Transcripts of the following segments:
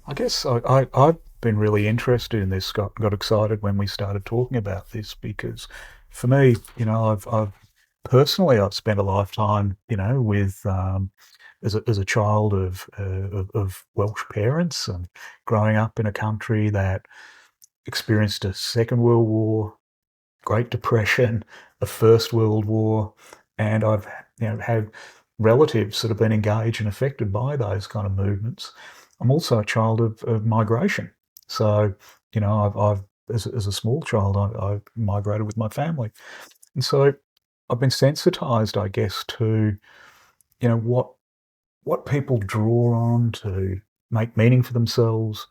I guess I've been really interested in this, Scott, and got excited when we started talking about this because for me, I've personally, I've spent a lifetime, with as a child of Welsh parents and growing up in a country that experienced a Second World War, Great Depression, a First World War, and I've had relatives that have been engaged and affected by those kind of movements. I'm also a child of migration, so I've as a small child I migrated with my family, and so I've been sensitized, I guess, to what people draw on to make meaning for themselves,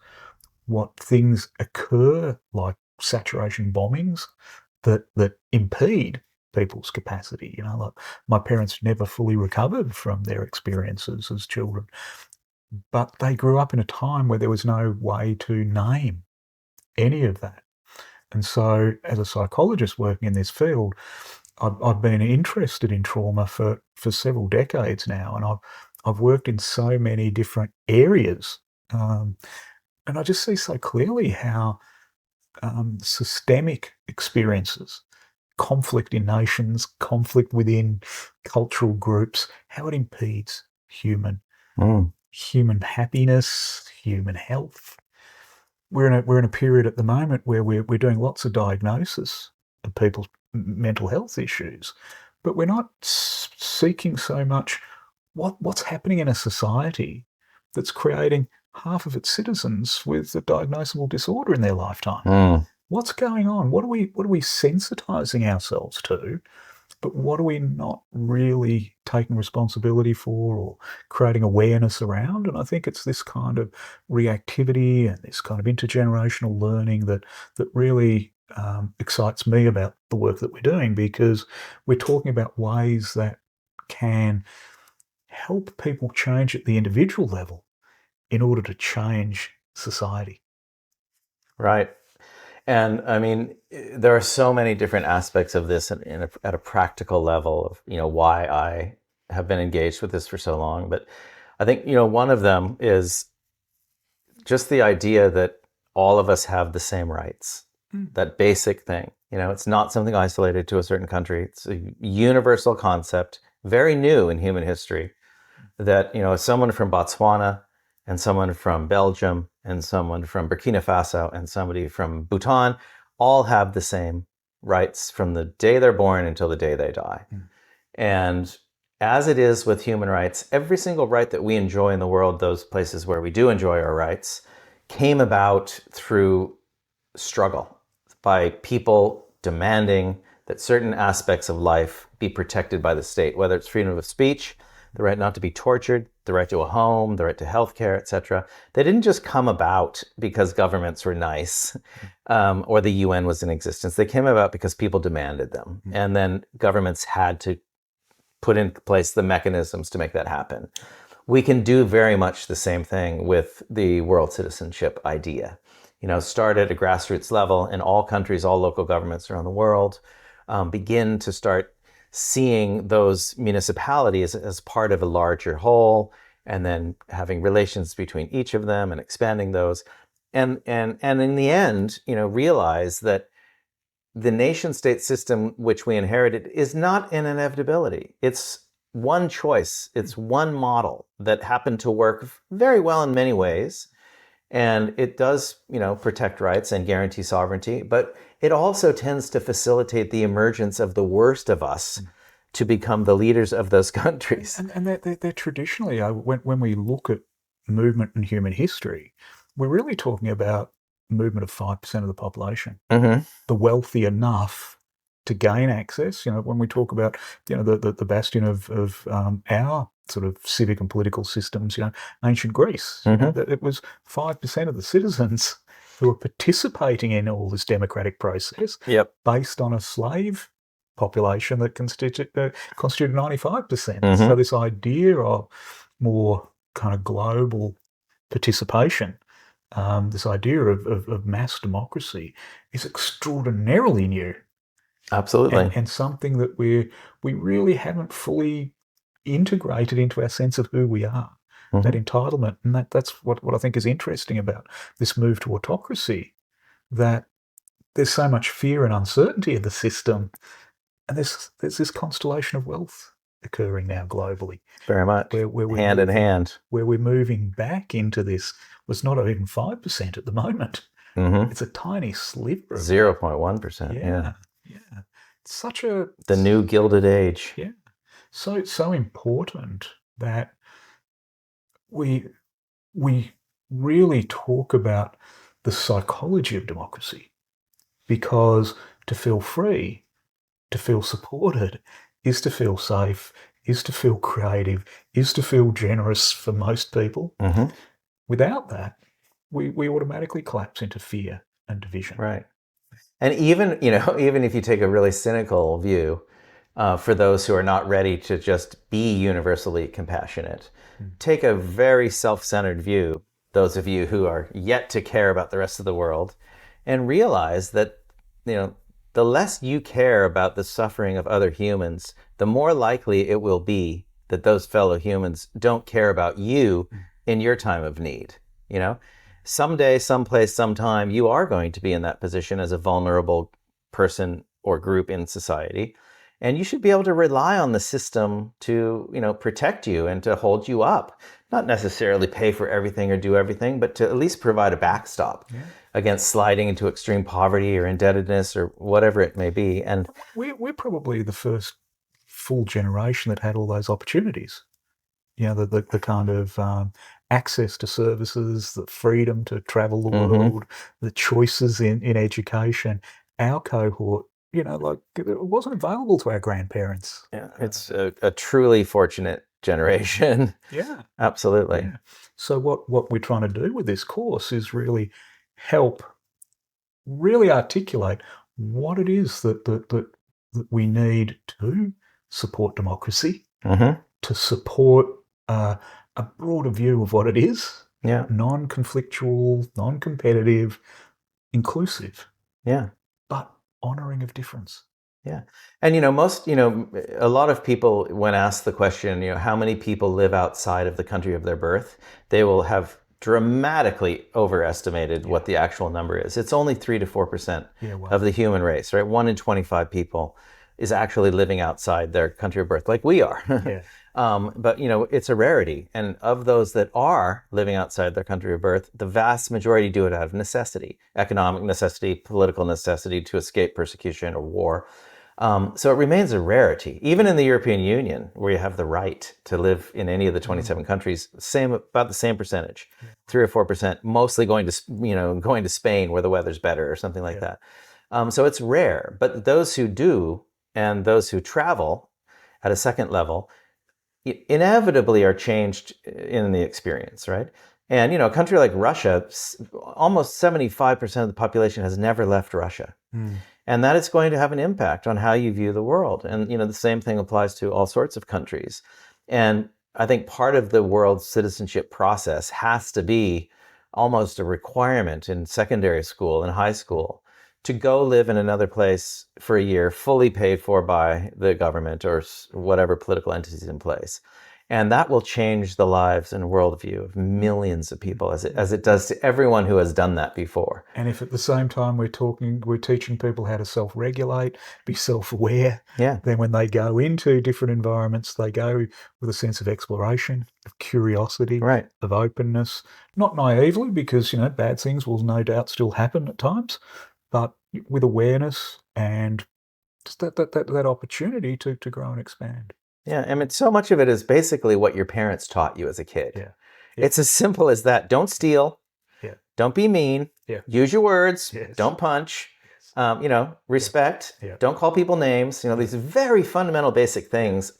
what things occur like saturation bombings that impede people's capacity. Like my parents never fully recovered from their experiences as children, but they grew up in a time where there was no way to name any of that. And so, as a psychologist working in this field, I've been interested in trauma for several decades now, and I've worked in so many different areas, um, and I just see so clearly how systemic experiences, conflict in nations, conflict within cultural groups, how it impedes Mm. human happiness, human health. We're in a period at the moment where we're doing lots of diagnosis of people's mental health issues, but we're not seeking so much what's happening in a society that's creating half of its citizens with a diagnosable disorder in their lifetime. Mm. What's going on? What are we sensitizing ourselves to? But what are we not really taking responsibility for or creating awareness around? And I think it's this kind of reactivity and this kind of intergenerational learning that really excites me about the work that we're doing, because we're talking about ways that can help people change at the individual level in order to change society. Right. And I mean, there are so many different aspects of this at a practical level of, why I have been engaged with this for so long. But I think, one of them is just the idea that all of us have the same rights, Mm. that basic thing. It's not something isolated to a certain country. It's a universal concept, very new in human history, that, someone from Botswana and someone from Belgium and someone from Burkina Faso and somebody from Bhutan all have the same rights from the day they're born until the day they die. Mm. And as it is with human rights, every single right that we enjoy in the world, those places where we do enjoy our rights, came about through struggle by people demanding that certain aspects of life be protected by the state, whether it's freedom of speech, the right not to be tortured, the right to a home, the right to healthcare, etc. They didn't just come about because governments were nice or the UN was in existence. They came about because people demanded them. Mm. And then governments had to put in place the mechanisms to make that happen. We can do very much the same thing with the world citizenship idea. Start at a grassroots level in all countries, all local governments around the world, begin to start seeing those municipalities as part of a larger whole, and then having relations between each of them and expanding those. And in the end, realize that the nation state system which we inherited is not an inevitability. It's one choice. It's one model that happened to work very well in many ways. And it does, protect rights and guarantee sovereignty, but it also tends to facilitate the emergence of the worst of us to become the leaders of those countries. And they're traditionally, when we look at movement in human history, we're really talking about movement of 5% of the population, Mm-hmm. the wealthy enough to gain access. When we talk about, the bastion of our sort of civic and political systems, ancient Greece, Mm-hmm. that it was 5% of the citizens who were participating in all this democratic process Yep. based on a slave population that constituted 95%. Mm-hmm. So this idea of more kind of global participation, this idea of mass democracy, is extraordinarily new, Absolutely. and something that we really haven't fully integrated into our sense of who we are. that Mm-hmm. entitlement. And that's what I think is interesting about this move to autocracy, that there's so much fear and uncertainty in the system, and there's this constellation of wealth occurring now globally, Very much. where we're Hand in moving hand. where we're moving back into this. Was not even 5% at the moment. Mm-hmm. It's a tiny sliver of that. 0.1%. Yeah. Yeah, yeah. It's such a The new Gilded Age. yeah, so important that we we really talk about the psychology of democracy, because to feel free, to feel supported, is to feel safe, is to feel creative, is to feel generous for most people. Mm-hmm. Without that, we automatically collapse into fear and division. Right. And even, you know, even if you take a really cynical view, for those who are not ready to just be universally compassionate, take a very self-centered view, those of you who are yet to care about the rest of the world, and realize that, you know, the less you care about the suffering of other humans, the more likely it will be that those fellow humans don't care about you in your time of need. You know, someday, someplace, sometime, you are going to be in that position as a vulnerable person or group in society. And you should be able to rely on the system to, you know, protect you and to hold you up. Not necessarily pay for everything or do everything, but to at least provide a backstop against sliding into extreme poverty or indebtedness or whatever it may be. And we're probably the first full generation that had all those opportunities. You know, the kind of access to services, the freedom to travel the world, the choices in education. Our cohort, you know, like it wasn't available to our grandparents. yeah, it's a truly fortunate generation. Yeah. Absolutely. Yeah. So what we're trying to do with this course is really help really articulate what it is that we need to support democracy, Mm-hmm. to support a broader view of what it is, Yeah. non-conflictual, non-competitive, inclusive, Yeah. but honouring of difference. Yeah. And, you know, a lot of people, when asked the question, you know, how many people live outside of the country of their birth, they will have dramatically overestimated what the actual number is. It's only 3 to 4% of the human race, right? 1 in 25 people is actually living outside their country of birth, like we are. Yeah. But, you know, it's a rarity. And of those that are living outside their country of birth, the vast majority do it out of necessity, economic necessity, political necessity to escape persecution or war. So it remains a rarity, even in the European Union, where you have the right to live in any of the 27 countries. About the same percentage, 3 or 4%, mostly going to Spain where the weather's better or something like that. So it's rare, but those who do and those who travel at a second level inevitably are changed in the experience, right? And, you know, a country like Russia, almost 75% of the population has never left Russia. And that is going to have an impact on how you view the world. And, you know, the same thing applies to all sorts of countries. And I think part of the world citizenship process has to be almost a requirement in secondary school and high school to go live in another place for a year, fully paid for by the government or whatever political entities in place. And that will change the lives and worldview of millions of people, as it does to everyone who has done that before. And if at the same time we're teaching people how to self-regulate, be self-aware, then when they go into different environments, they go with a sense of exploration, of curiosity, of openness, not naively, because, you know, bad things will no doubt still happen at times, but with awareness and just that opportunity to grow and expand. Yeah, I mean, so much of it is basically what your parents taught you as a kid. Yeah. It's as simple as that. Don't steal. Yeah. Don't be mean. Yeah. Use your words. Yes. Don't punch. Yes. You know, respect. Yeah. Don't call people names. You know, these very fundamental basic things.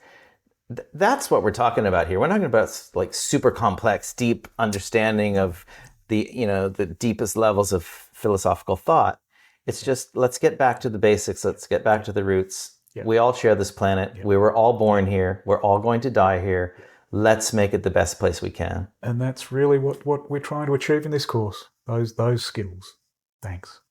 That's what we're talking about here. We're not talking about like super complex, deep understanding of the, you know, the deepest levels of philosophical thought. It's just, let's get back to the basics. Let's get back to the roots. We all share this planet. We were all born here. We're all going to die here. Let's make it the best place we can. And that's really what we're trying to achieve in this course, those skills. Thanks.